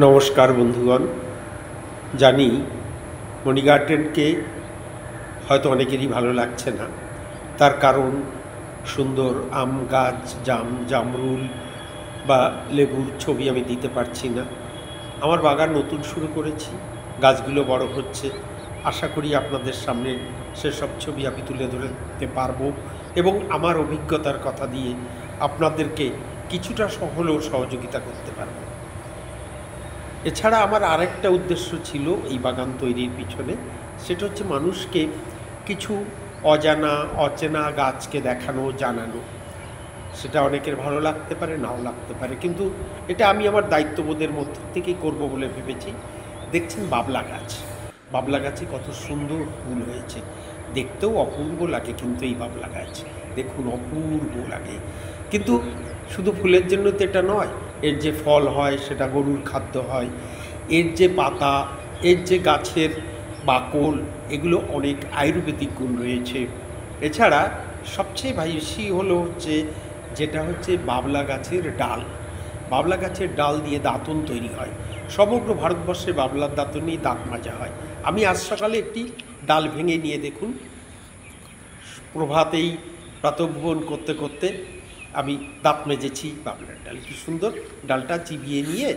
নমস্কার বন্ধুগণ। জানি মণি গার্ডেনকে হয়তো অনেকেরই ভালো লাগছে না, তার কারণ সুন্দর আম গাছ, জামরুল বা লেবুর ছবি আমি দিতে পারছি না। আমার বাগান নতুন শুরু করেছি, গাছগুলো বড় হচ্ছে, আশা করি আপনাদের সামনে সেসব ছবি আমি তুলে ধরতে পারবো এবং আমার অভিজ্ঞতার কথা দিয়ে আপনাদেরকে কিছুটা হলেও সহযোগিতা করতে পারবো। এছাড়া আমার আরেকটা উদ্দেশ্য ছিল এই বাগান তৈরির পিছনে, সেটা হচ্ছে মানুষকে কিছু অচেনা গাছকে দেখানো, জানানো। সেটা অনেকের ভালো লাগতে পারে, নাও লাগতে পারে, কিন্তু এটা আমি আমার দায়িত্ববোধের মধ্য থেকেই করব বলে ভেবেছি। দেখছেন বাবলা গাছে কত সুন্দর ফুল হয়েছে, দেখতেও অপূর্ব লাগে। কিন্তু এই বাবলা গাছ দেখুন, অপূর্ব লাগে। কিন্তু শুধু ফুলের জন্য তো এটা নয়, এর যে ফল হয় সেটা গরুর খাদ্য হয়, এর যে পাতা, এর যে গাছের বাকল, এগুলো অনেক আয়ুর্বেদিক গুণ রয়েছে। এছাড়া সবচেয়ে বেশি হলো যেটা হচ্ছে বাবলা গাছের ডাল। বাবলা গাছের ডাল দিয়ে দাঁতন তৈরি হয়। সমগ্র ভারতবর্ষে বাবলার দাঁতনেই দাঁত মাজা হয়। আমি আজ সকালে একটি ডাল ভেঙে নিয়ে দেখুন, প্রভাতেই প্রাতঃভ্রমণ করতে করতে আমি দাঁত মেজেছি বাবলার ডাল। কি সুন্দর, ডালটা চিবিয়ে নিয়ে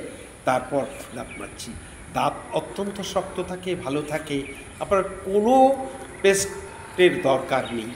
তারপর দাঁত মাজছি। দাঁত অত্যন্ত শক্ত থাকে, ভালো থাকে, আপনার কোনো পেস্টের দরকার নেই।